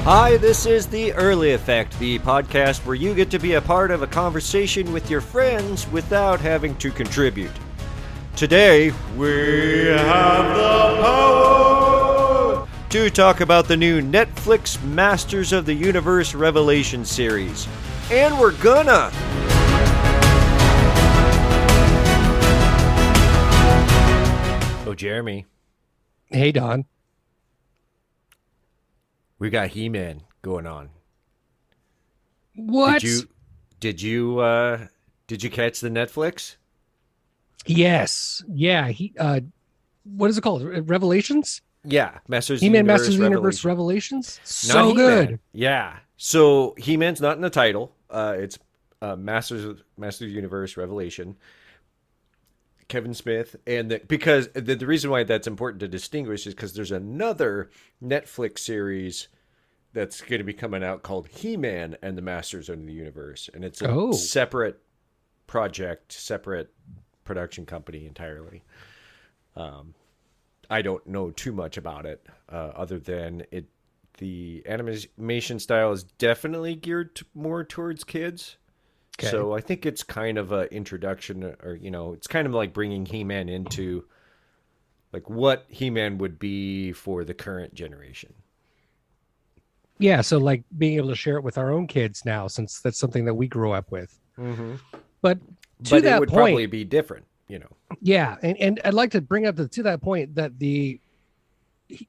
Hi, this is The Early Effect, the podcast where you get to be a part of a conversation with your friends without having to contribute. Today, we have the power to talk about the new Netflix Masters of the Universe Revelation series. And we're gonna! Oh, Jeremy. Hey, Don. We got He-Man going on. What? Did you catch the Netflix? Yes. Yeah. What is it called? Revelations? Yeah, Masters He-Man Masters of the Universe Revelations? So good. Yeah. So He-Man's not in the title. It's Masters of the Universe Revelation. Kevin Smith, and because the reason why that's important to distinguish is because there's another Netflix series that's going to be coming out called He-Man and the Masters of the Universe, and it's a separate project, separate production company entirely. I don't know too much about it, other than the animation style is definitely geared more towards kids. Okay. So I think it's kind of an introduction, or, it's kind of like bringing He-Man into like what He-Man would be for the current generation. Yeah, so like being able to share it with our own kids now, since that's something that we grew up with. Mm-hmm. But that it would probably be different, Yeah, and I'd like to bring up to that point that the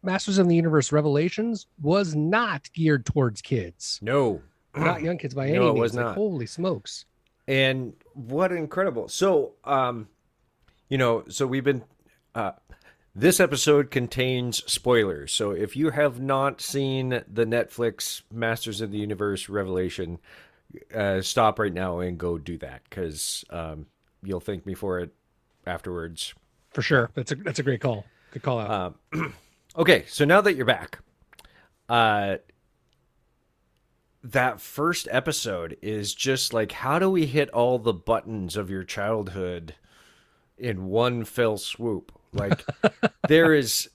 Masters of the Universe Revelations was not geared towards kids. No. Not young kids by any means. It was not. Like, holy smokes. And what incredible. So, so we've been, this episode contains spoilers. So if you have not seen the Netflix Masters of the Universe Revelation, stop right now and go do that, because you'll thank me for it afterwards. For sure. That's a great call. Good call out. Okay, so now that you're back, that first episode is just like, how do we hit all the buttons of your childhood in one fell swoop? Like, there is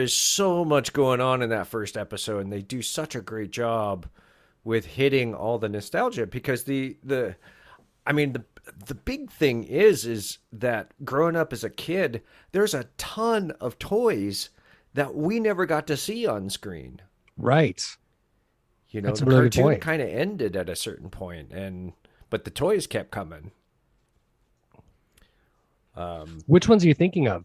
so much going on in that first episode, and they do such a great job with hitting all the nostalgia, because the big thing is that growing up as a kid, there's a ton of toys that we never got to see on screen. Right. That's the really cartoon kind of ended at a certain point, but the toys kept coming. Which ones are you thinking of?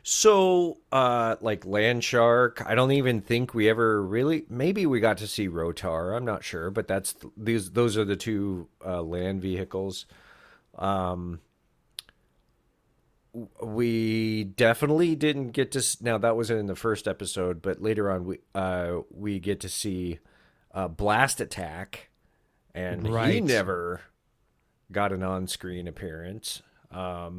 So, like Land Shark, I don't even think we ever really. Maybe we got to see Rotar. I'm not sure, but those are the two land vehicles. We definitely didn't get to. Now that wasn't in the first episode, but later on we get to see Blast Attack, and he never got an on-screen appearance. There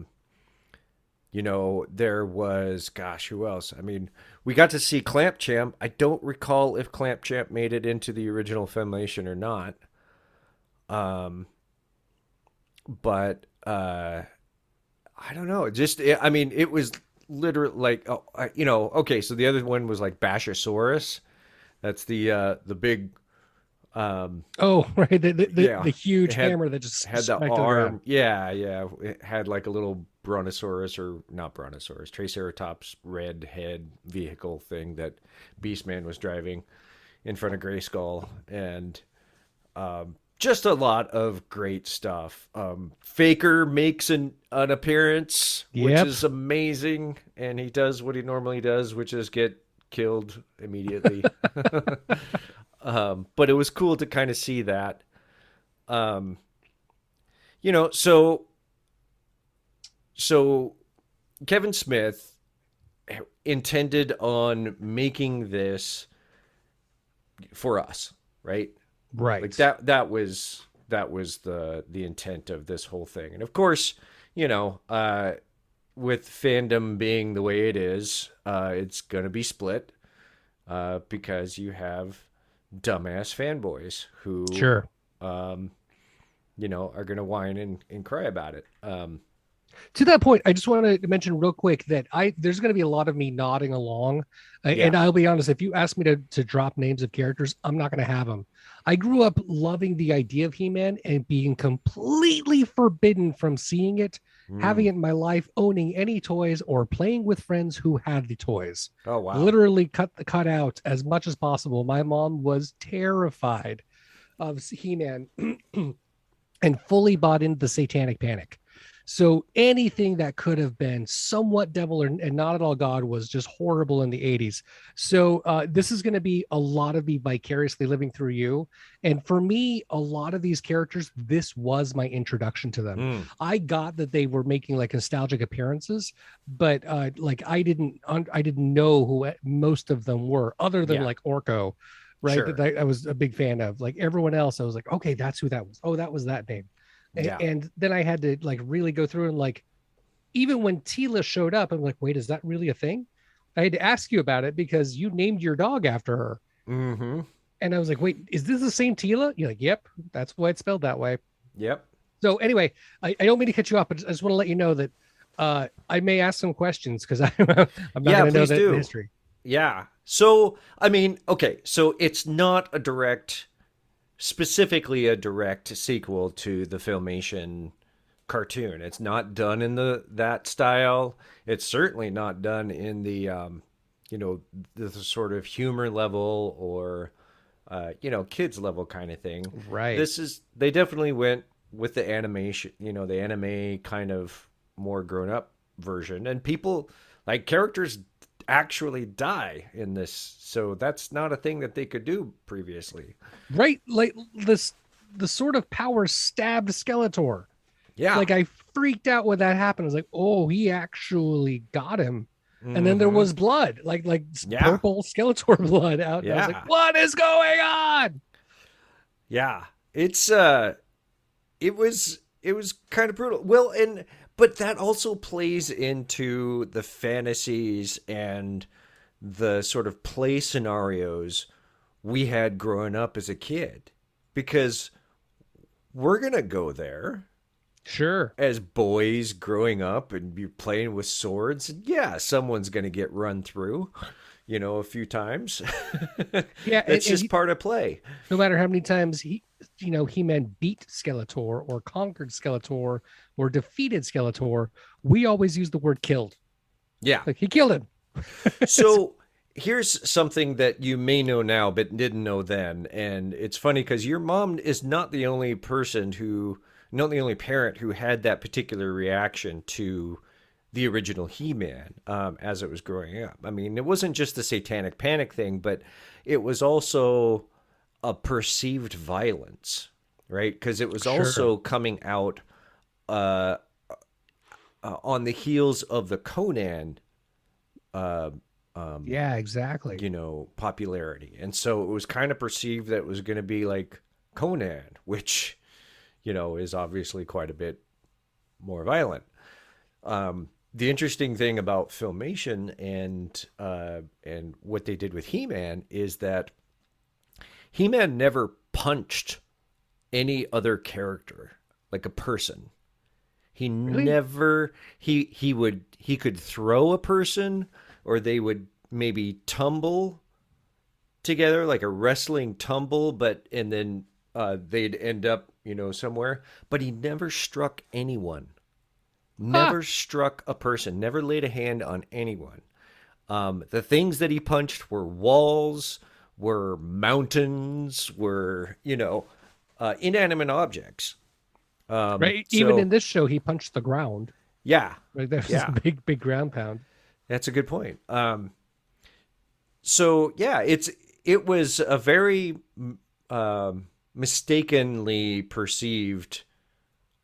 was, who else? I mean, we got to see Clamp Champ. I don't recall if Clamp Champ made it into the original Filmation or not. But I don't know. It was literally like, okay. So the other one was like Bashosaurus. That's the big. Right. The huge hammer that just had the arm. Yeah. It had like a little brontosaurus, or not brontosaurus, Triceratops red head vehicle thing that Beastman was driving in front of Grayskull, and just a lot of great stuff. Faker makes an appearance, which is amazing, and he does what he normally does, which is get killed immediately. But it was cool to kind of see that. So Kevin Smith intended on making this for us, right? Right. Like that was the intent of this whole thing. And of course, with fandom being the way it is, it's going to be split, because you have dumbass fanboys who sure are going to whine and cry about it. To that point, I just want to mention real quick that there's going to be a lot of me nodding along, Yeah. and I'll be honest. If you ask me to drop names of characters, I'm not going to have them. I grew up loving the idea of He-Man and being completely forbidden from seeing it, having Mm. it in my life, owning any toys, or playing with friends who had the toys. Oh, wow. Literally cut out as much as possible. My mom was terrified of He-Man and fully bought into the satanic panic. So anything that could have been somewhat devil and not at all God was just horrible in the 80s. So this is going to be a lot of me vicariously living through you. And for me, a lot of these characters, this was my introduction to them. Mm. I got that they were making like nostalgic appearances, but like I didn't know who most of them were, other than Yeah. like Orko, right? Sure. That I was a big fan of. Like everyone else, I was like, okay, that's who that was. Oh, that was that name. Yeah. And then I had to like really go through and like, even when Tila showed up, I'm like, wait, is that really a thing? I had to ask you about it because you named your dog after her. Mm-hmm. And I was like, wait, is this the same Tila? You're like, yep, that's why it's spelled that way. Yep. So anyway, I don't mean to cut you off, but I just want to let you know that I may ask some questions because I'm not Yeah, going to know please the do. history. Yeah. So, I mean, okay, so it's not a direct, specifically a direct sequel to the Filmation cartoon. It's not done in that style. It's certainly not done in the the sort of humor level or kids level kind of thing. Right. They definitely went with the animation, the anime kind of more grown up version, and people like characters actually die in this, so that's not a thing that they could do previously. Right. Like the sort of power stabbed Skeletor. Yeah. Like I freaked out when that happened. I was like, oh, he actually got him. And then there Hmm. was blood, like Yeah. purple Skeletor blood out. And I was Yeah. like, what is going on? Yeah. It was kind of brutal. Well, and but that also plays into the fantasies and the sort of play scenarios we had growing up as a kid, because we're going to go there Sure. as boys growing up and be playing with swords. And yeah, someone's going to get run through, a few times. Yeah. That's just part of play. No matter how many times He-Man beat Skeletor or conquered Skeletor or defeated Skeletor, we always use the word killed. Yeah. Like he killed him. So here's something that you may know now but didn't know then, and it's funny because your mom is not the only parent who had that particular reaction to the original He-Man as it was growing up. I mean, it wasn't just the satanic panic thing, but it was also a perceived violence, right? Because it was Sure. also coming out uh, on the heels of the Conan uh, Yeah, exactly. popularity. And so it was kind of perceived that it was going to be like Conan, which, is obviously quite a bit more violent. The interesting thing about Filmation and what they did with He-Man is that He-Man never punched any other character, like a person. He Really? never he could throw a person, or they would maybe tumble together like a wrestling tumble, and then they'd end up somewhere. But he never struck anyone, Huh. never struck a person, never laid a hand on anyone. The things that he punched were walls, were mountains, were inanimate objects. Right. Even So in this show, he punched the ground. yeah, Right. There's yeah. a big ground pound. That's a good point. So yeah, it was a very mistakenly perceived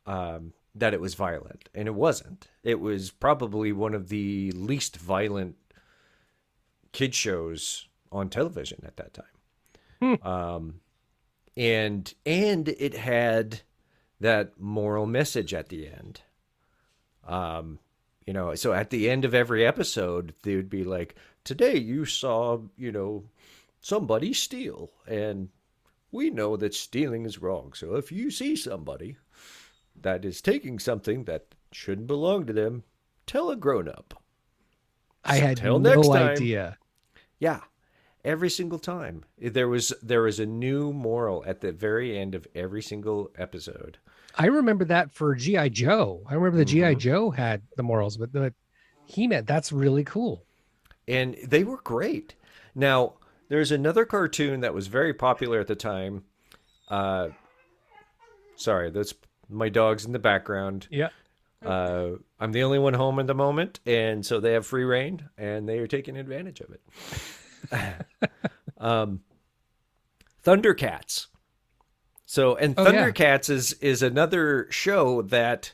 that it was violent, and it wasn't. It was probably one of the least violent kid shows on television at that Hmm. time. And it had that moral message at the end. So at the end of every episode, they would be like, today you saw, somebody steal. And we know that stealing is wrong. So if you see somebody that is taking something that shouldn't belong to them. Tell a grown-up. I had Till next no time. idea. Yeah, every single time. There was a new moral at the very end of every single episode. I remember that for GI Joe. I remember the GI Hmm. Joe had the morals, but the He-Man, that's really cool. And they were great. Now, there's another cartoon that was very popular at the time. Uh, Sorry, that's my dog's in the background. Yeah. I'm the only one home at the moment, and so they have free reign, and they are taking advantage of it. Thundercats. So, and Oh yeah. Thundercats is another show that,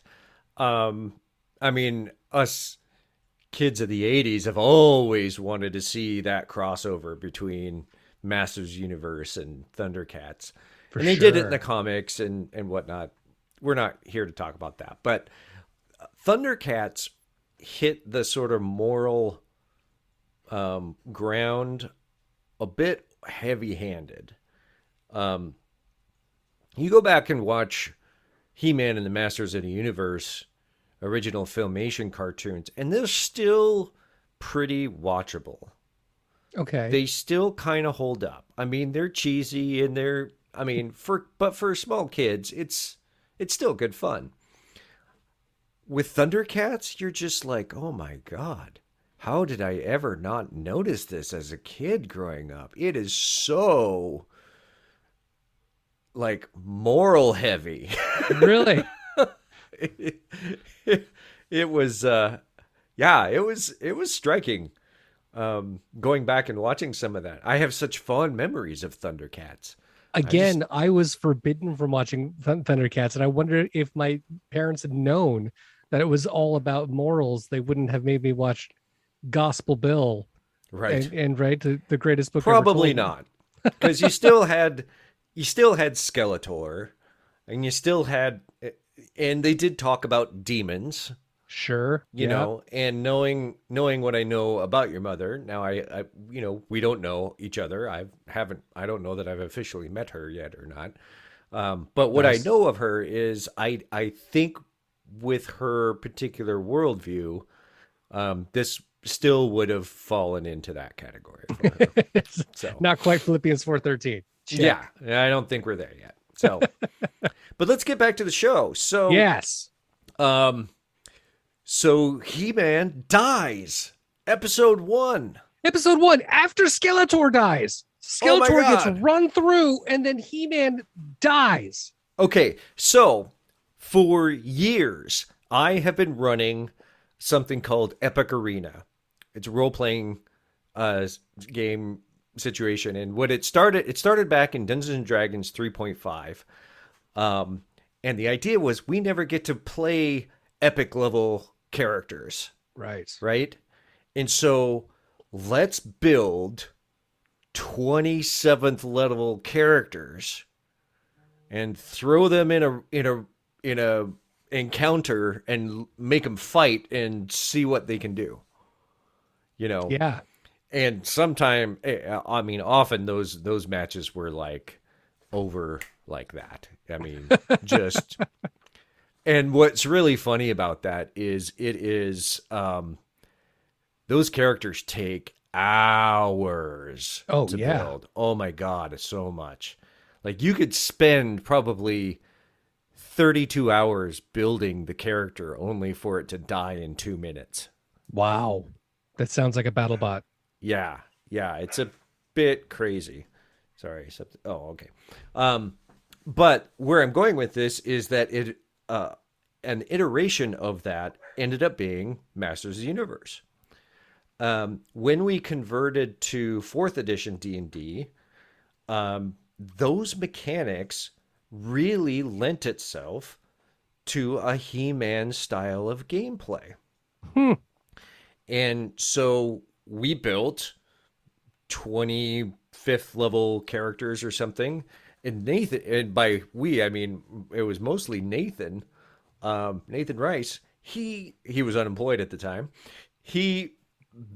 I mean, us kids of the '80s have always wanted to see that crossover between Masters Universe and Thundercats, For and they did it in sure. the comics and whatnot. We're not here to talk about that, but Thundercats hit the sort of moral ground a bit heavy-handed. You go back and watch He-Man and the Masters of the Universe original Filmation cartoons, and they're still pretty watchable. Okay. They still kind of hold up. I mean, they're cheesy and for small kids, it's still good fun. With Thundercats, you're just like, oh my God, how did I ever not notice this as a kid growing up? It is so like moral heavy. Really? it, it was yeah, it was striking. Going back and watching some of that. I have such fond memories of Thundercats. I just Again, I was forbidden from watching Thundercats, and I wonder if my parents had known that it was all about morals, they wouldn't have made me watch Gospel Bill right. and right the greatest book ever Probably told. not. Because you still had Skeletor, and you still had, and they did talk about demons, Sure. you Yeah. know, and knowing what I know about your mother. Now I we don't know each other. I don't know that I've officially met her yet or not. But what I Nice. know of her is I think with her particular worldview, this still would have fallen into that category for her. It's So not quite Philippians 4:13. yeah, Check. I don't think we're there yet. So, but let's get back to the show. Yes. Um, so He-Man dies. Episode 1. Episode 1, after Skeletor dies. Oh my Skeletor gets God. run through and then He-Man dies. Okay, so for years I have been running something called Epic Arena. It's a role-playing game situation, and what it started back in Dungeons and Dragons 3.5. And the idea was we never get to play epic level characters, Right. right? And so let's build 27th level characters and throw them in a encounter and make them fight and see what they can do. You know. Yeah. And often those matches were like over like that. I mean, just and what's really funny about that is those characters take hours Oh, to yeah. build. Oh my God, so much. Like you could spend probably 32 hours building the character only for it to die in 2 minutes. Wow. That sounds like a battle bot. Yeah, yeah, it's a bit crazy. Sorry. Oh, okay. But where I'm going with this is that an iteration of that ended up being Masters of the Universe. When we converted to 4th edition D&D, those mechanics really lent itself to a He-Man style of gameplay. Hmm. And so we built 25th level characters or something. And Nathan, and by we, I mean, it was mostly Nathan, Nathan Rice. He was unemployed at the time. He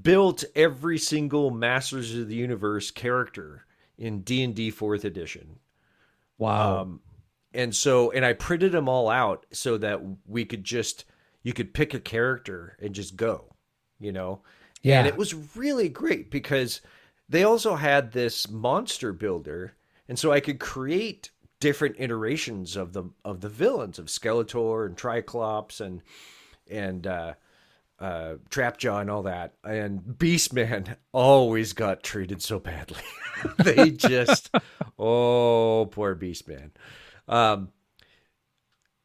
built every single Masters of the Universe character in D&D 4th edition. Wow. And I printed them all out so that we could just you could pick a character and just go, you know? And Yeah. it was really great because they also had this monster builder. And so I could create different iterations of the villains of Skeletor and Triclops and Trapjaw and all that. And Beastman always got treated so badly. They just, oh, poor Beastman. Um,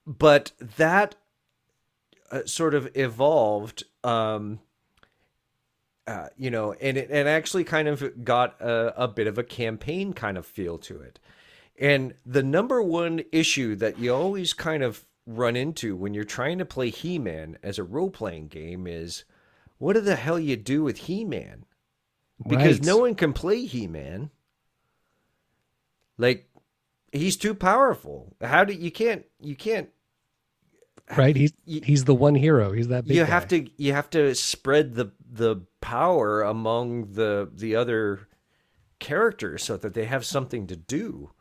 but that sort of evolved, and it actually kind of got a bit of a campaign kind of feel to it. And the number one issue that you always kind of run into when you're trying to play He-Man as a role-playing game is, what the hell you do with He-Man? Because Right. no one can play He-Man. Like, he's too powerful. How do you can't Right. you, He's the one hero. He's that big you guy. have to spread the power among the other characters so that they have something to do.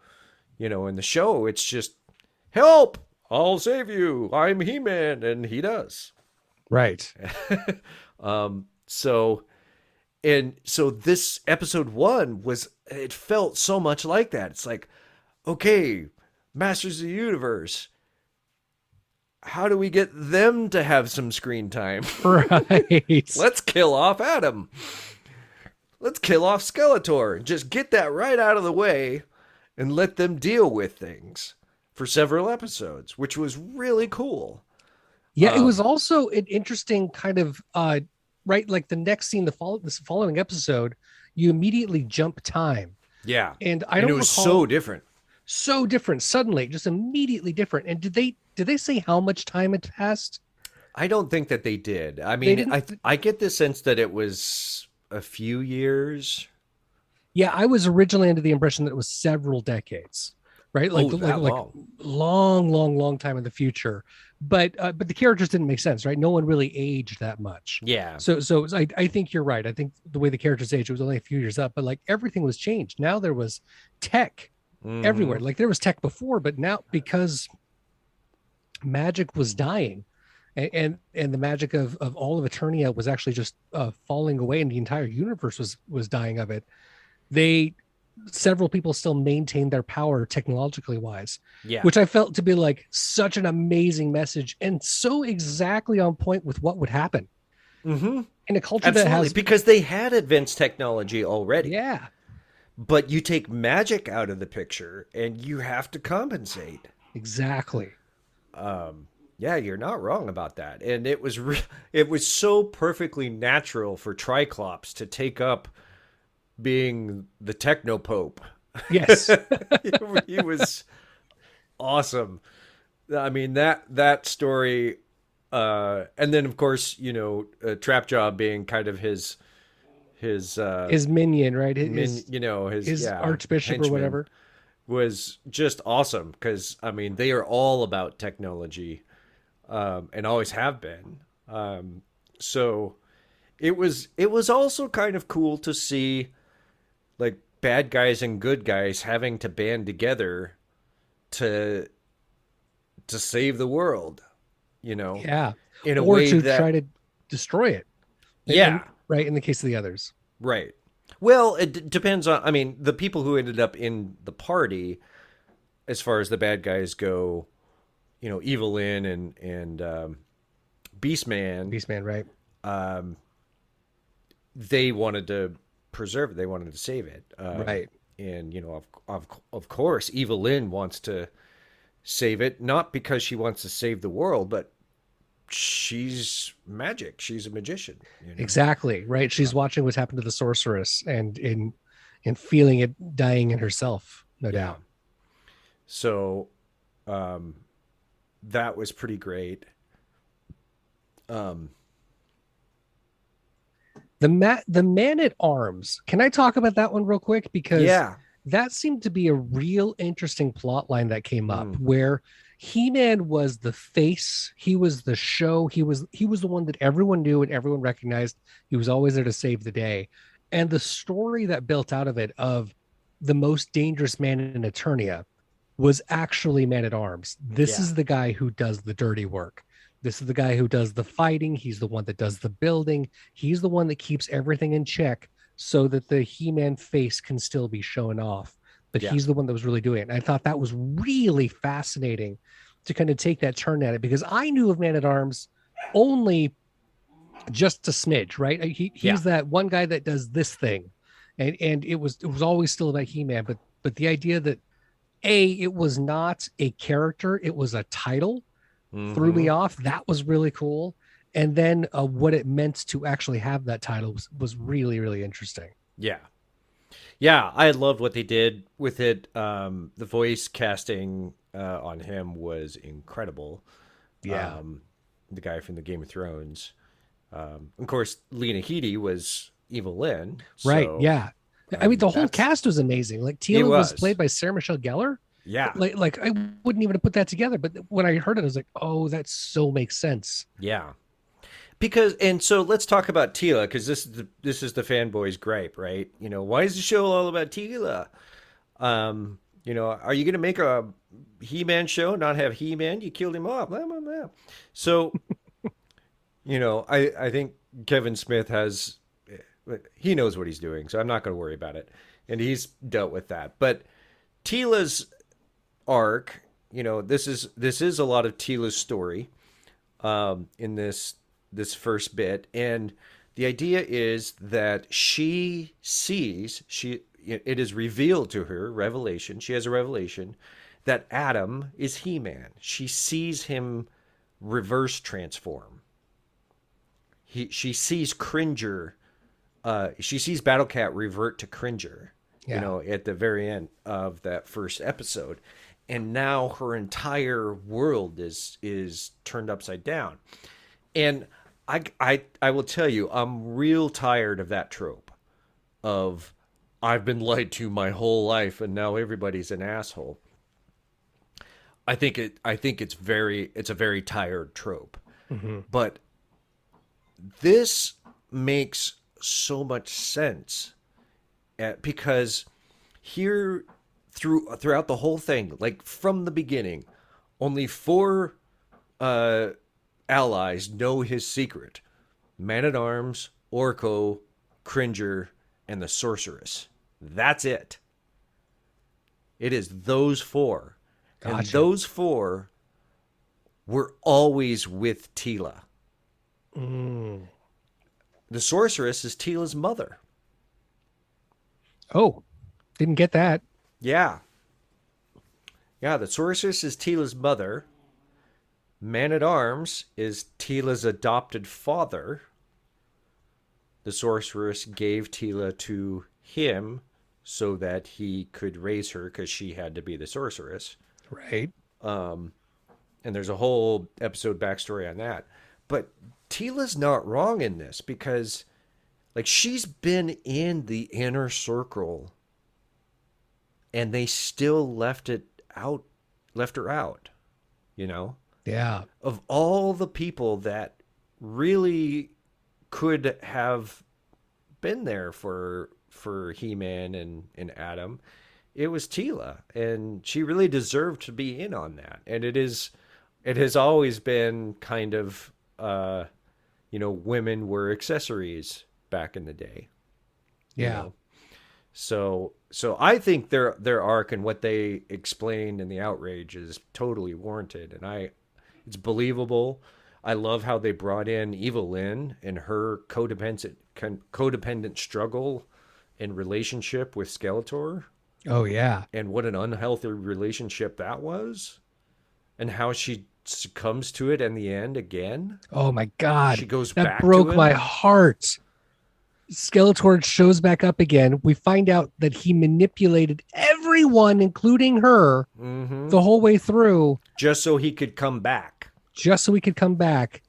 In the show, it's just, help! I'll save you. I'm He-Man, and he does. Right. So this episode 1 it felt so much like that. It's like, okay, Masters of the Universe, how do we get them to have some screen time? Right. Let's kill off Adam. Let's kill off Skeletor. Just get that right out of the way and let them deal with things for several episodes, which was really cool. Yeah, it was also an interesting kind of right, like the next scene, this following episode, you immediately jump time. Yeah. And I don't it was recall, so different. so different suddenly, just immediately different. And did they say how much time had passed? I don't think that they did. I They mean, didn't. I get the sense that it was a few years. Yeah, I was originally under the impression that it was several decades, right? Like That like long. long time in the future. But the characters didn't make sense, right? No one really aged that much. Yeah. So I think you're right. I think the way the characters aged was only a few years up, but like everything was changed. Now there was tech everywhere. Like there was tech before, but now because magic was dying, and the magic of all of Eternia was actually just falling away, and the entire universe was dying of it. They Several people still maintain their power technologically wise, Yeah. which I felt to be like such an amazing message and so exactly on point with what would happen Mm-hmm. in a culture Absolutely. that has, Because they had advanced technology already. yeah, But you take magic out of the picture and you have to compensate. exactly. Yeah, you're not wrong about that. And it was so perfectly natural for Triclops to take up being the techno pope. Yes. He was awesome. I mean, that story, and then of course, Trapjaw being kind of his His minion, right? His yeah, archbishop henchman or whatever. was just awesome because I mean they are all about technology, and always have been. So it was also kind of cool to see like bad guys and good guys having to band together to save the world, Yeah. in a Or way to that try to destroy it. yeah, Right. In the case of the others. right. Well, it depends on. I mean, the people who ended up in the party, as far as the bad guys go, Evelyn and Beastman, Beastman, right? they wanted to preserve it. They wanted to save it. Right. And of course, Evelyn wants to save it, not because she wants to save the world, but she's magic. She's a magician. Exactly. Right. She's watching what's happened to the sorceress and feeling it dying in herself, no doubt. So, that was pretty great. The man at arms. Can I talk about that one real quick? Because Yeah. that seemed to be a real interesting plot line that came up where He-Man was the face, he was the show, he was the one that everyone knew and everyone recognized. He was always there to save the day. And the story that built out of it of the most dangerous man in Eternia was actually Man at Arms. This Yeah. is the guy who does the dirty work. This is the guy who does the fighting. He's the one that does the building. He's the one that keeps everything in check so that the He-Man face can still be shown off. But Yeah. he's the one that was really doing it. And I thought that was really fascinating to kind of take that turn at it, because I knew of Man at Arms only just a smidge, right? He's Yeah. that one guy that does this thing, and it was always still about He-Man, but the idea that it was not a character, it was a title, threw me Hmm. off. That was really cool. And then what it meant to actually have that title was really, really interesting. Yeah. Yeah, I loved what they did with it. The voice casting on him was incredible. Yeah. Um, the guy from the Game of Thrones. Of course, Lena Headey was Evil Lynn. Right. So Yeah. I mean, the whole that's cast was amazing. Like it Tila was was. played by Sarah Michelle Gellar. Yeah. Like I wouldn't even have put that together, but when I heard it, I was like, oh, that so makes sense. Yeah. Because and so let's talk about Tila because this is the fanboy's gripe, right? Why is the show all about Tila? Are you going to make a He-Man show, not have He-Man? You killed him off. Blah, blah, blah. So, I think Kevin Smith he knows what he's doing, so I'm not going to worry about it. And he's dealt with that. But Tila's arc, this is a lot of Tila's story in this first bit, and the idea is that it is revealed to her, revelation, she has a revelation that Adam is He-Man. She sees him reverse transform. She sees Cringer, she sees Battlecat revert to Cringer, Yeah. at the very end of that first episode, and now her entire world is turned upside down. And I will tell you, I'm real tired of that trope of I've been lied to my whole life and now everybody's an asshole. It's a very tired trope. Mm-hmm. But this makes so much sense because here throughout the whole thing, like from the beginning, only four allies know his secret: Man-at-Arms, Orko, Cringer, and the Sorceress. That's it. It is those four. Gotcha. And those four were always with Tila. Mm. The Sorceress is Tila's mother. Oh, didn't get that. Yeah. Yeah, the Sorceress is Tila's mother. Man-at-Arms is Tila's adopted father. The Sorceress gave Tila to him so that he could raise her because she had to be the Sorceress. Right. And there's a whole episode backstory on that. But Tila's not wrong in this because, like, she's been in the inner circle and they still left her out, Yeah. Of all the people that really could have been there for He-Man and Adam, it was Tila, and she really deserved to be in on that. And it has always been kind of women were accessories back in the day. Yeah. So I think their arc and what they explained in the outrage is totally warranted, and it's believable. I love how they brought in Evil Lynn and her codependent struggle and relationship with Skeletor, Oh yeah. and what an unhealthy relationship that was, and how she succumbs to it in the end again. Oh my God. She goes That back broke to him. my heart. Skeletor shows back up again. We find out that he manipulated everyone, including her, Mm-hmm. the whole way through, Just so he could come back. just so he could come back.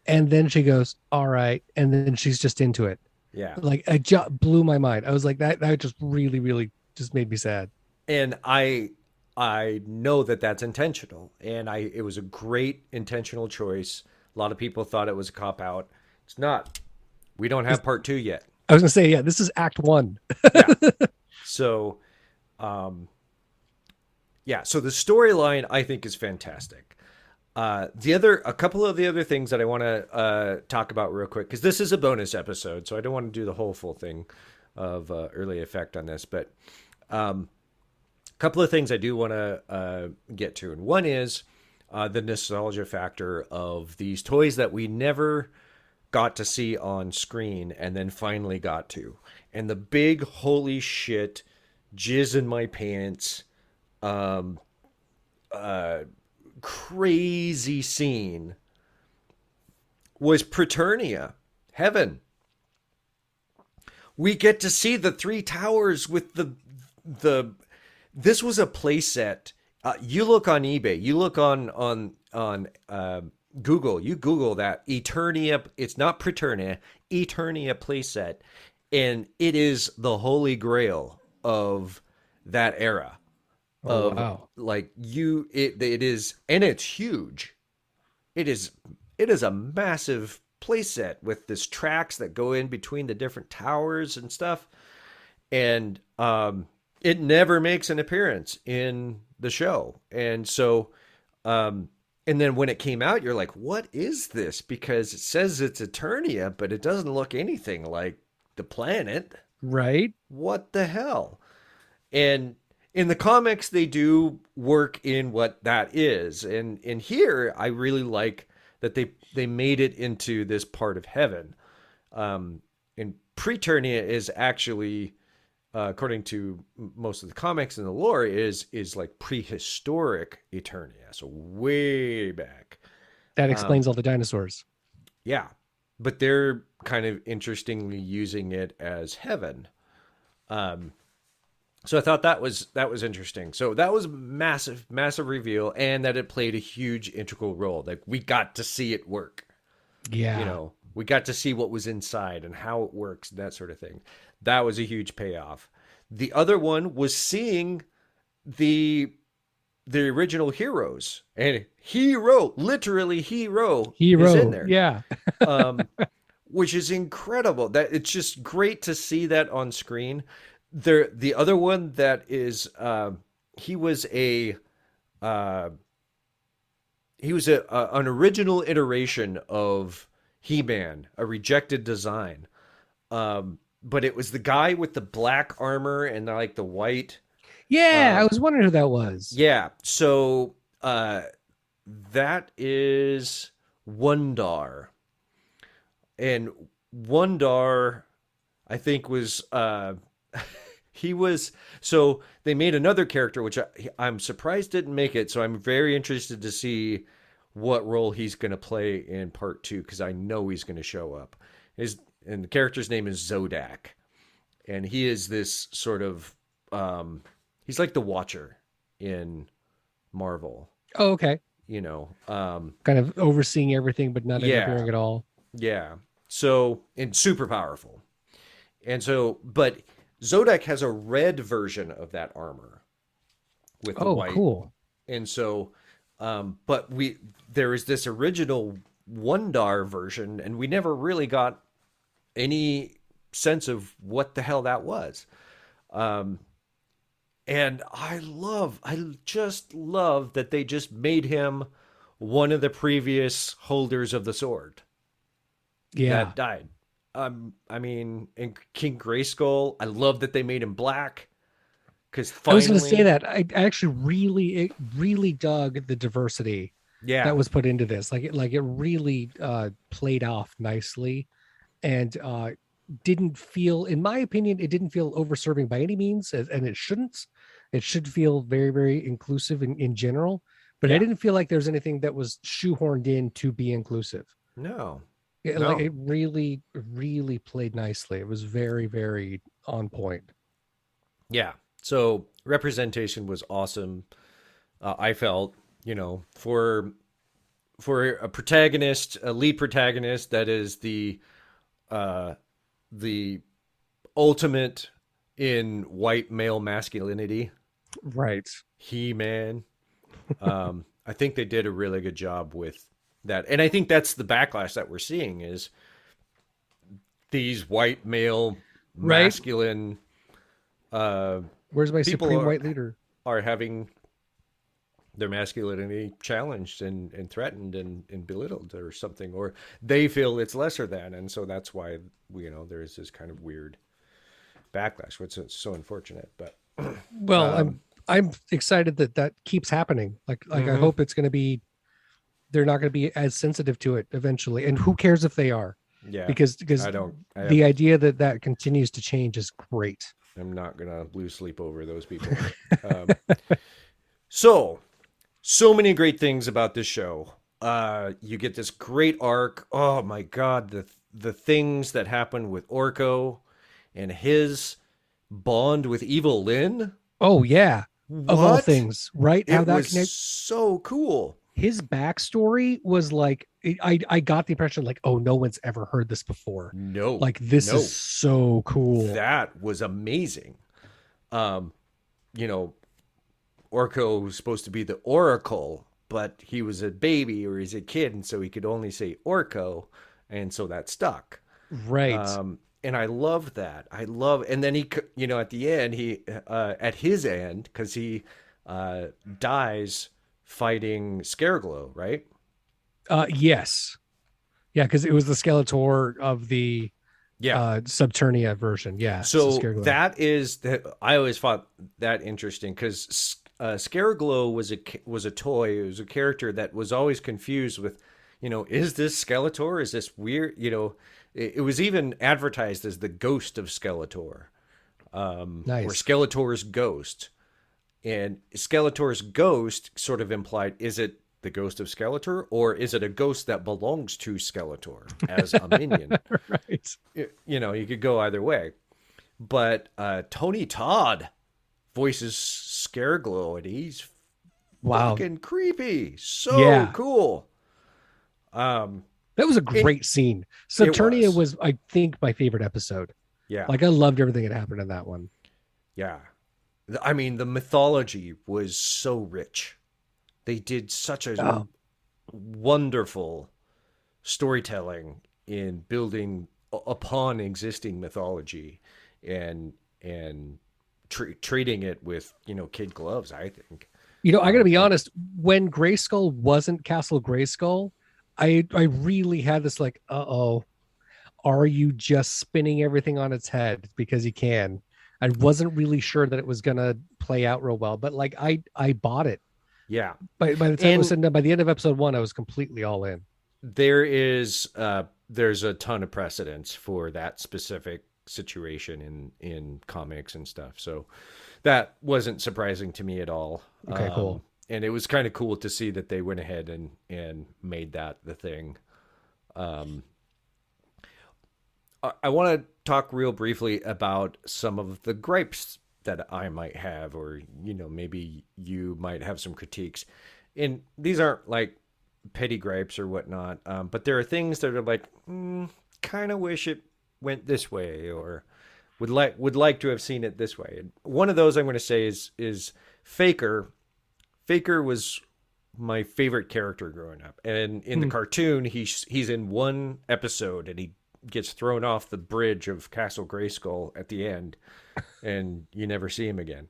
And then she goes, all right. And then she's just into it. Yeah. Like, it just blew my mind. I was like, that just really, really just made me sad. And I know that that's intentional, and it was a great intentional choice. A lot of people thought it was a cop out. It's not. We don't have part 2 yet. I was gonna say, yeah, this is act 1. Yeah. So, yeah. So the storyline I think is fantastic. A couple of the other things that I want to talk about real quick, because this is a bonus episode, so I don't want to do the whole full thing of early effect on this, but a couple of things I do want to get to, and one is the nostalgia factor of these toys that we never got to see on screen and then finally got to, and the big holy shit, jizz in my pants, um, uh, crazy scene was Preternia, Heaven. We get to see the three towers with the. This was a playset. You look on eBay. You look on Google. You Google that Eternia. It's not Preternia. Eternia playset, and it is the holy grail of that era. Oh Of wow. like it is, and it's huge. It is a massive playset with this tracks that go in between the different towers and stuff, and it never makes an appearance in the show. And so and then when it came out, you're like, what is this? Because it says it's Eternia, but it doesn't look anything like the planet. Right. What the hell? And in the comics, they do work in what that is. And in here, I really like that they made it into this part of heaven. And Preternia is actually, according to most of the comics and the lore, is like prehistoric Eternia, so way back. That Um, explains all the dinosaurs. yeah, but they're kind of interestingly using it as heaven. Um, so I thought that was interesting. So that was a massive, massive reveal, and that it played a huge integral role. Like we got to see it work. Yeah. We got to see what was inside and how it works, that sort of thing. That was a huge payoff. The other one was seeing the the original heroes, and hero, literally hero, is in Hero. there. Yeah. Um, which is incredible. That it's just great to see that on screen. The other one that is he was a uh, an original iteration of He-Man, a rejected design. But it was the guy with the black armor and like the white. Yeah. I Um, was wondering who that was. yeah, so that is Wundar, and Wundar, I think was he was, so they made another character which I'm surprised didn't make it. So I'm very interested to see what role he's going to play in part two, because I know he's going to show up. His and the character's name is Zodak, and he is this sort of he's like the Watcher in Marvel, Oh, okay. you know. Kind of overseeing everything, but not Yeah, interfering at all. yeah. So, and super powerful. And so, but Zodak has a red version of that armor with the Oh, white. cool. And so, but there is this original Wundar version, and we never really got any sense of what the hell that was. Um, and I just love that they just made him one of the previous holders of the sword Yeah. that died. I mean, in King Grayskull, I love that they made him black, because I was going to say finally, that I actually really dug the diversity that yeah, was put into this. Like it really played off nicely, and didn't feel, in my opinion, it didn't feel over-serving by any means, and it shouldn't. It should feel very, very inclusive in general, but I yeah, didn't feel like there was anything that was shoehorned in to be inclusive. no, Like no, it really played nicely. It was very, very on point. yeah. So representation was awesome. I felt, for a protagonist, a lead protagonist that is uh, the ultimate in white male masculinity, Right. He-Man. I think they did a really good job with that, and I think that's the backlash that we're seeing is these white male Right. masculine uh, Where's my people supreme white leader? are having their masculinity challenged and threatened and belittled or something, or they feel it's lesser than, and so that's why there's this kind of weird backlash, which is so unfortunate. But Well, um, I'm excited that that keeps happening. Like I mhm. hope it's going to be they're not going to be as sensitive to it eventually. And who cares if they are? Yeah, Because I don't. the idea that that continues to change is great. I'm not gonna lose sleep over those people. Um, so so many great things about this show. You get this great arc. Oh my god, the things that happen with Orko and his bond with Evil Lynn. Oh yeah, of all What? things, right? How It that was connect so cool. his backstory was like I got the impression like, oh, no one's ever heard this before. No, Like this is no, so cool. that was amazing. Um, you know, Orko was supposed to be the Oracle, but he was a baby or he's a kid, and so he could only say Orko, and so that stuck. Right. And I love that. And then at the end, at his end, because he dies fighting Scareglow, right? Yes. Yeah, because it was the Skeletor of the Yeah. Subternia version. Yeah. So So Scareglow. that is that. I always thought that interesting because Scareglow was a toy. It was a character that was always confused with, is this Skeletor? Is this weird? It was even advertised as the ghost of Skeletor, or Nice. Skeletor's ghost. And Skeletor's ghost sort of implied, is it the ghost of Skeletor, or is it a ghost that belongs to Skeletor as a minion? Right. You could go either way. But Tony Todd voices Scareglow, and he's Wow. fucking creepy. So Yeah. cool. Um, That was a it great scene. it Subternia was, was, I think, my favorite episode. yeah, Like I loved everything that happened in that one. yeah. I mean, the mythology was so rich. They did such a Oh, wonderful storytelling in building upon existing mythology and treating it with kid gloves, I think. I got to be And honest. When Grayskull wasn't Castle Grayskull, I really had this like, oh, are you just spinning everything on its head because you can? I wasn't really sure that it was gonna play out real well, but like I bought it. yeah, By the time it was and said and done, by the end of episode one, I was completely all in. there's a ton of precedence for that specific situation in comics and stuff, so that wasn't surprising to me at all. Okay, cool. And it was kind of cool to see that they went ahead and made that the thing. um I want to talk real briefly about some of the gripes that I might have, or maybe you might have some critiques. And these aren't like petty gripes or whatnot, but there are things that are like, kind of wish it went this way, or would like to have seen it this way. And one of those I'm going to say is Faker. Faker was my favorite character growing up, and in the Hmm. cartoon, he's in one episode and he gets thrown off the bridge of Castle Grayskull at the end, and you never see him again.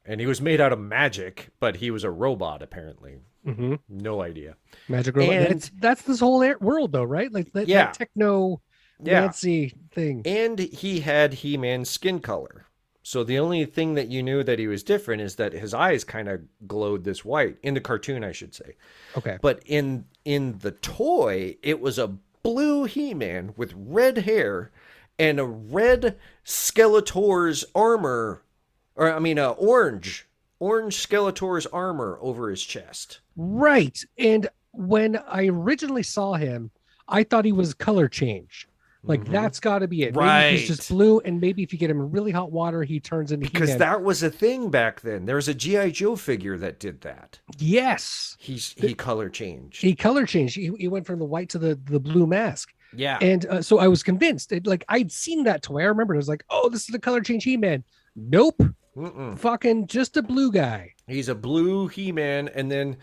And he was made out of magic, but he was a robot apparently. Mm-hmm. No idea. Magic robot. And That's this whole world though, right? Like that yeah, techno yeah. Nancy thing. And he had He-Man's skin color. So the only thing that you knew that he was different is that his eyes kind of glowed this white in the cartoon, I should say. Okay. But in the toy, it was a blue He-Man with red hair and a red Skeletor's armor, or I mean, orange Skeletor's armor over his chest. Right. And when I originally saw him, I thought he was color changed. Like Mm-hmm. that's got to be it. Maybe he's just Right. blue, and maybe if you get him in really hot water, he turns into Because He-Man. that was a thing back then. There was a G.I. Joe figure that did that. Yes, He color changed. he color changed. He went from the white to the blue mask, Yeah. and so I was convinced. Like I'd seen that toy. I remember. I was like, oh, this is the color change He-Man. Nope, Mm-mm. fucking just a blue guy. He's a blue He-Man, and then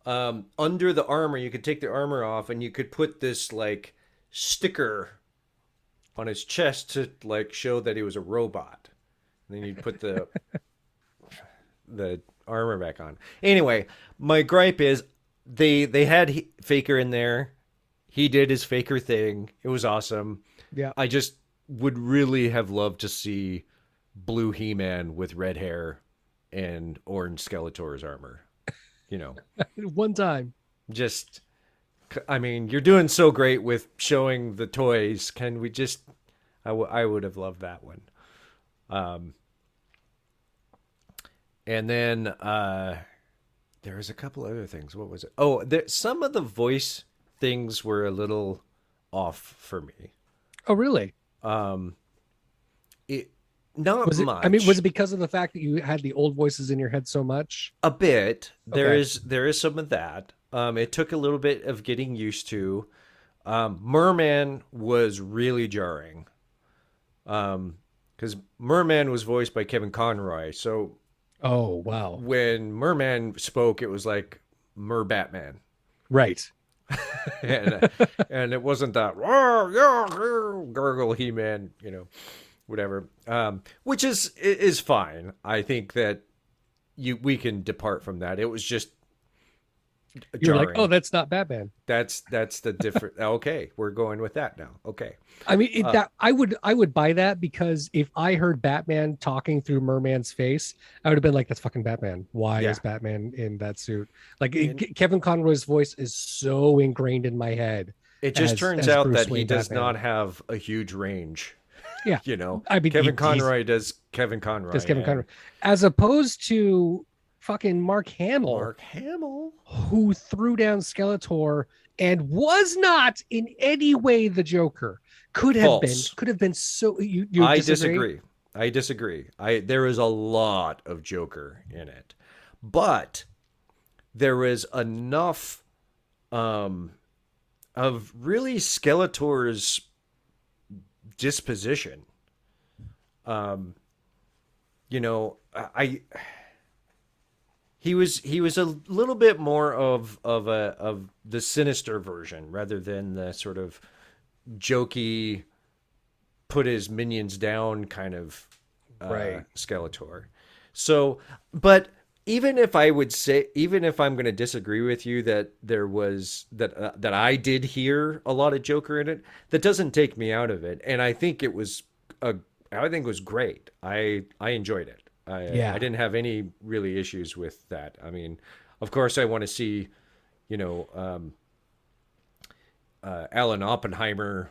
under the armor, you could take the armor off, and you could put this like sticker on his chest to like show that he was a robot. And then you'd put the armor back on. Anyway, my gripe is they had Faker in there. He did his Faker thing. It was awesome. Yeah. I just would really have loved to see blue He-Man with red hair and orange Skeletor's armor. You know, One time. just, I mean, you're doing so great with showing the toys. Can we just, I would have loved that one. And then there was a couple other things. What was it? Oh, some of the voice things were a little off for me. Oh, really? It not Was it? much. I mean, was it because of the fact that you had the old voices in your head so much? A bit. Okay. There is some of that. It took a little bit of getting used to. Merman was really jarring. Because Merman was voiced by Kevin Conroy. So Oh, wow. when Merman spoke, it was like Batman. Right. and it wasn't that "Rawr, yeah, gurgle He-Man, you know, whatever. Which is fine. I think that we can depart from that. It was just You're like, jarring. oh, that's not Batman. That's the different. Okay, we're going with that now. Okay. I mean, that I would buy that, because if I heard Batman talking through Merman's face, I would have been like, "That's fucking Batman. Why Yeah. is Batman in that suit?" Like And Kevin Conroy's voice is so ingrained in my head. it just turns as out Bruce that he Wayne does Batman. not have a huge range. Yeah, You know, I mean, Kevin Conroy does Kevin Conroy. does Kevin and Conroy, as opposed to fucking Mark Hamill, Mark Hamill. who threw down Skeletor and was not in any way the Joker. Could have False. been so. You I disagree? disagree. There is a lot of Joker in it, but there is enough of really Skeletor's disposition. You know, he was a little bit more of the sinister version rather than the sort of jokey, put his minions down kind of Right. Skeletor. So, but even if I would say, even if I'm going to disagree with you that there was that I did hear a lot of Joker in it, that doesn't take me out of it. And I think it was I think it was great. I enjoyed it. I didn't have any really issues with that. I mean, of course, I want to see, you know, Alan Oppenheimer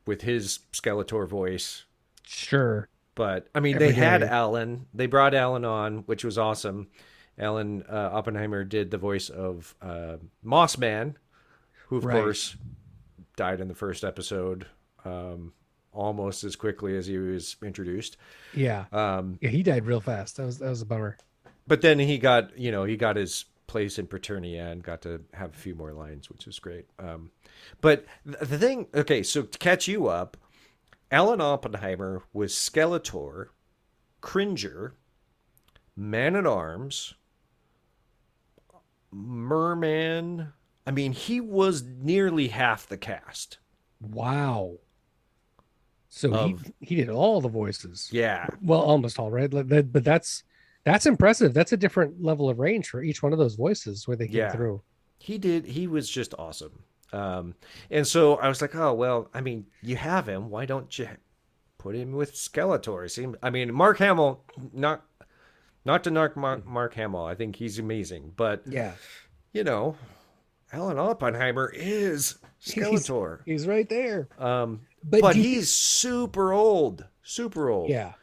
with his Skeletor voice. Sure. But I mean, Every they had day. Alan. They brought Alan on, which was awesome. Alan Oppenheimer did the voice of Moss Man, who of Right. course died in the first episode, almost as quickly as he was introduced. Yeah. Yeah, he died real fast. That was a bummer. But then he got his place in Paternia and got to have a few more lines, which is great. But the thing, okay, so to catch you up, Alan Oppenheimer was Skeletor, Cringer, Man-at-Arms, Merman. I mean, he was nearly half the cast. Wow. So Of- he did all the voices. Yeah. Well, almost all, right? But that's impressive. That's a different level of range for each one of those voices where they came Yeah. through. He did. He was just awesome. And so I was like, oh, well, I mean, you have him. Why don't you put him with Skeletor? I mean, Mark Hamill, not to knock Mark Hamill. I think he's amazing. But, Yeah. you know, Alan Oppenheimer is Skeletor. He's right there. But do you he's super old. Super old. Yeah.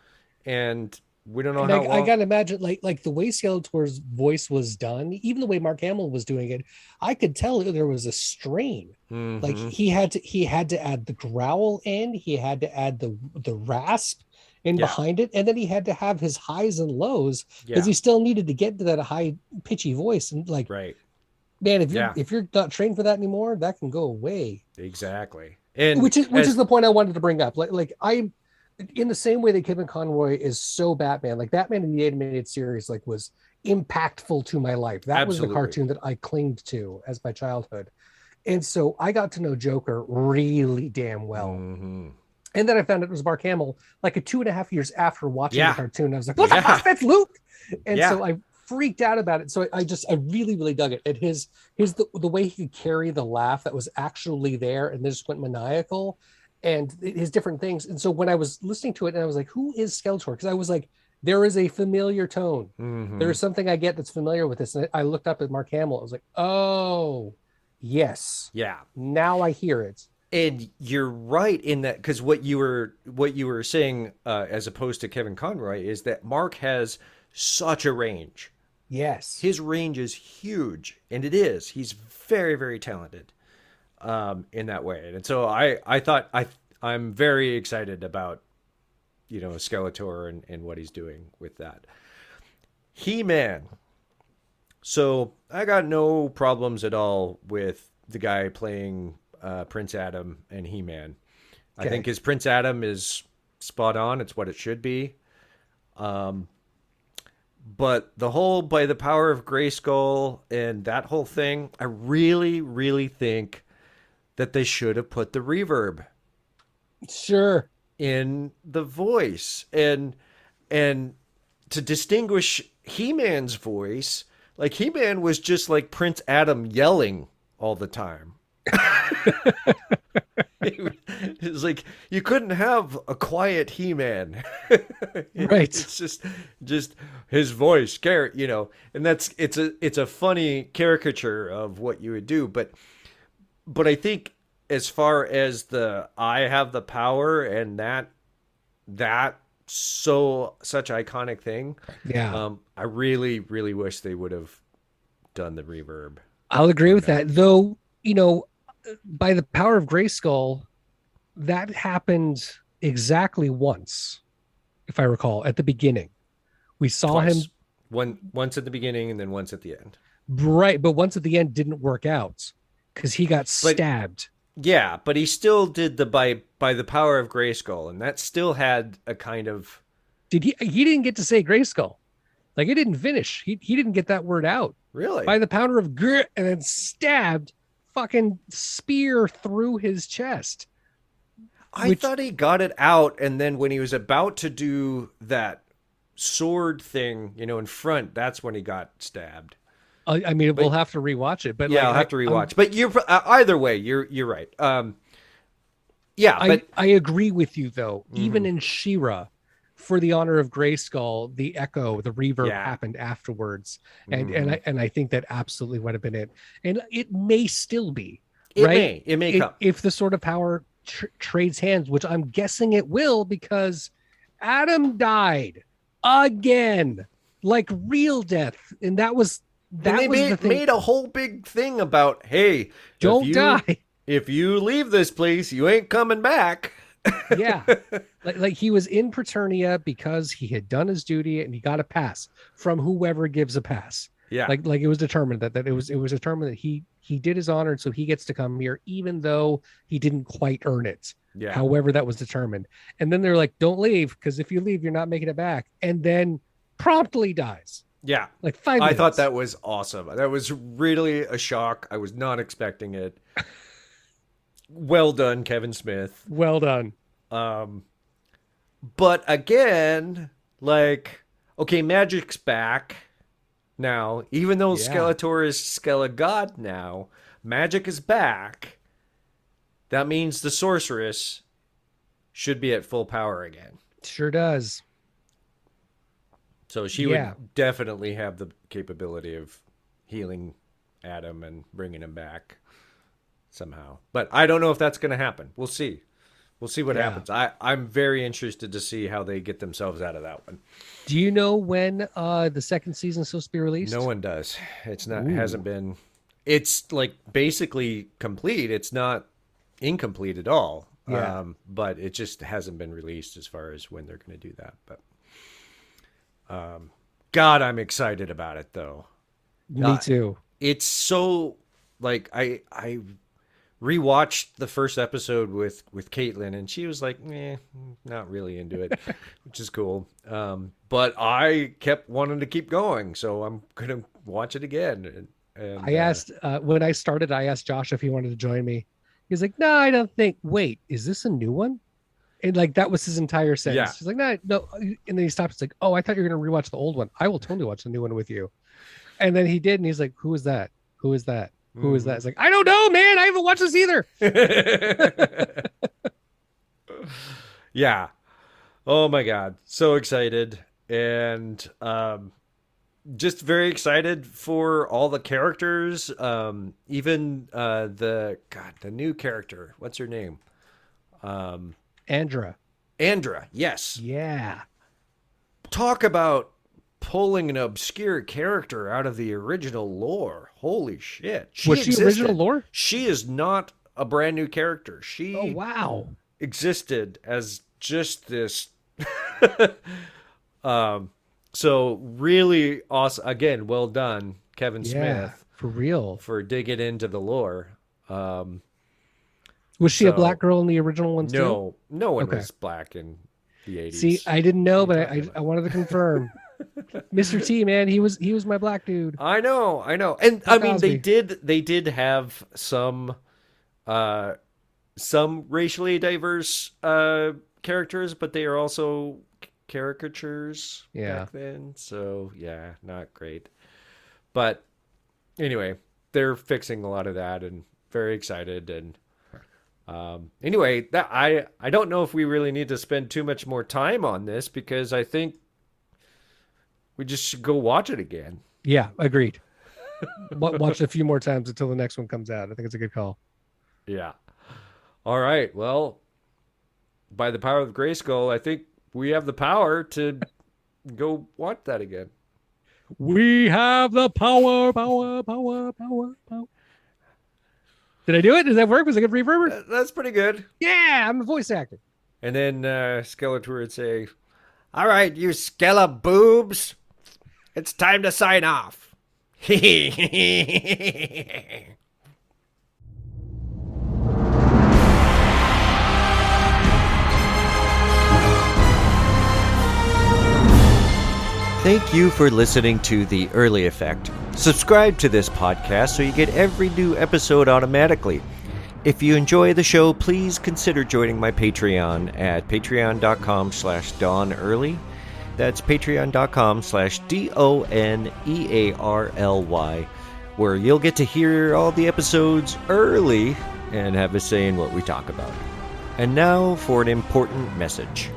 And we don't know And how I long. gotta imagine, like the way Skeletor's voice was done, even the way Mark Hamill was doing it, I could tell there was a strain. Like Mhm. he had to add the growl in, he had to add the rasp in Yeah. behind it, and then he had to have his highs and lows because Yeah. he still needed to get to that high pitchy voice. And like, Right. man, Yeah. if you're not trained for that anymore, that can go away. Exactly. And Which is as- the point I wanted to bring up. Like I, in the same way that Kevin Conroy is so Batman, like Batman in the animated series, like was impactful to my life. That was the Absolutely. cartoon that I clinged to as my childhood. And so I got to know Joker really damn well. Mhm. And then I found it was Mark Hamill like 2.5 years after watching Yeah. the cartoon. I was like, what the Yeah. fuck? That's Luke. And Yeah. so I freaked out about it. So I really, really dug it. And the way he could carry the laugh that was actually there and then just went maniacal, and his different things. And so when I was listening to it, and I was like, who is Skeletor? Because I was like, there is a familiar tone. Mm-hmm. There is something I get that's familiar with this. And I looked up at Mark Hamill. I was like, oh, yes. Yeah. Now I hear it. And you're right in that, because what you were saying, as opposed to Kevin Conroy, is that Mark has such a range. Yes. His range is huge, and it is. He's very, very talented, in that way. And so I'm very excited about, Skeletor and what he's doing with that. He-Man. So I got no problems at all with the guy playing Prince Adam and He-Man. Okay. I think his Prince Adam is spot on. It's what it should be. But the whole by the power of Grayskull and that whole thing, I really, really think that they should have put the reverb. Sure. In the voice. And to distinguish He-Man's voice, like He-Man was just like Prince Adam yelling all the time. It was like you couldn't have a quiet He-Man. Right. It's just his voice, and it's a funny caricature of what you would do, but I think as far as I have the power and that such iconic thing, yeah, I really, really wish they would have done the reverb. I'll agree with that, though. By the power of Grayskull, that happened exactly once, if I recall, at the beginning. We saw Twice. him once at the beginning and then once at the end. Right, but once at the end didn't work out because he got stabbed. Yeah, but he still did the by the power of Grayskull, and that still had a kind of. Did he? He didn't get to say Grayskull, like it didn't finish. He didn't get that word out. Really? By the power of grit, and then stabbed. Fucking spear through his chest. I thought he got it out, and then when he was about to do that sword thing, in front, that's when he got stabbed. I mean, we'll have to rewatch it, but yeah, I'll have to rewatch. But you're either way, you're right. Yeah, but I agree with you though. Mm-hmm. Even in She-Ra, for the honor of Grayskull, the echo, the reverb happened afterwards, and mm-hmm. and I think that absolutely would have been it, and it may still be. It may come if the Sword of Power trades hands, which I'm guessing it will, because Adam died again, like real death, and that was the thing. Made a whole big thing about, hey, don't die. If you leave this place, you ain't coming back. Yeah, like he was in Eternia because he had done his duty and he got a pass from whoever gives a pass. Yeah, like it was determined that it was determined that he did his honor, so he gets to come here, even though he didn't quite earn it. Yeah. However, that was determined. And then they're like, "Don't leave, because if you leave, you're not making it back." And then promptly dies. Yeah, like 5 minutes. I thought that was awesome. That was really a shock. I was not expecting it. Well done, Kevin Smith. Well done. But again, like, okay, magic's back now. Even though Skeletor is Skelegod now, magic is back. That means the sorceress should be at full power again. Sure does. So she would definitely have the capability of healing Adam and bringing him back somehow. But I don't know if that's going to happen. We'll see. We'll see what happens. I'm very interested to see how they get themselves out of that one. Do you know when the second season is supposed to be released? No one does. It's not. Hasn't been. It's like basically complete. It's not incomplete at all. Yeah. But it just hasn't been released as far as when they're going to do that. But God, I'm excited about it though. Me too. It's so like I rewatched the first episode with Caitlin, and she was like, not really into it, which is cool. But I kept wanting to keep going, so I'm gonna watch it again. And I asked when I started, I asked Josh if he wanted to join me. He's like, no, I don't think. Wait, is this a new one? And like that was his entire sentence. Yeah. He's like, no. And then he stops. It's like, oh, I thought you were gonna rewatch the old one. I will totally watch the new one with you. And then he did, and he's like, who is that? Who is that? Who is that? It's like, I don't know, man. I haven't watched this either. Yeah. Oh my God. So excited. And just very excited for all the characters. Even the new character. What's her name? Andra. Yes. Yeah. Talk about pulling an obscure character out of the original lore. Holy shit. Was she original lore? She is not a brand new character. She existed as just this so really awesome. Again, well done, Kevin Smith. For real. For digging into the lore. Was she a black girl in the original ones too? No one was black in the 80s. See, I didn't know, but I wanted to confirm. Mr. T, man, he was my black dude. I know. And I mean they did have some racially diverse characters, but they are also caricatures back then. So yeah, not great. But anyway, they're fixing a lot of that and very excited. And anyway, that I don't know if we really need to spend too much more time on this, because I think we just should go watch it again. Yeah, agreed. Watch it a few more times until the next one comes out. I think it's a good call. Yeah. All right. Well, by the power of Grayskull, I think we have the power to go watch that again. We have the power. Did I do it? Does that work? Was it good reverb? That's pretty good. Yeah, I'm a voice actor. And then Skeletor would say, all right, you Skella boobs, it's time to sign off. Thank you for listening to The Early Effect. Subscribe to this podcast so you get every new episode automatically. If you enjoy the show, please consider joining my Patreon at patreon.com/DonEarly. That's patreon.com/DONEARLY, where you'll get to hear all the episodes early and have a say in what we talk about. And now for an important message.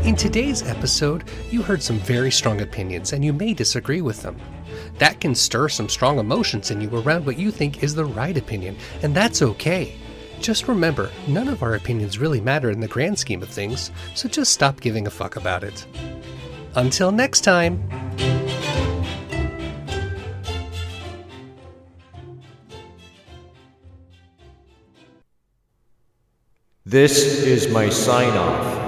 In today's episode, you heard some very strong opinions, and you may disagree with them. That can stir some strong emotions in you around what you think is the right opinion, and that's okay. Just remember, none of our opinions really matter in the grand scheme of things, so just stop giving a fuck about it. Until next time! This is my sign-off.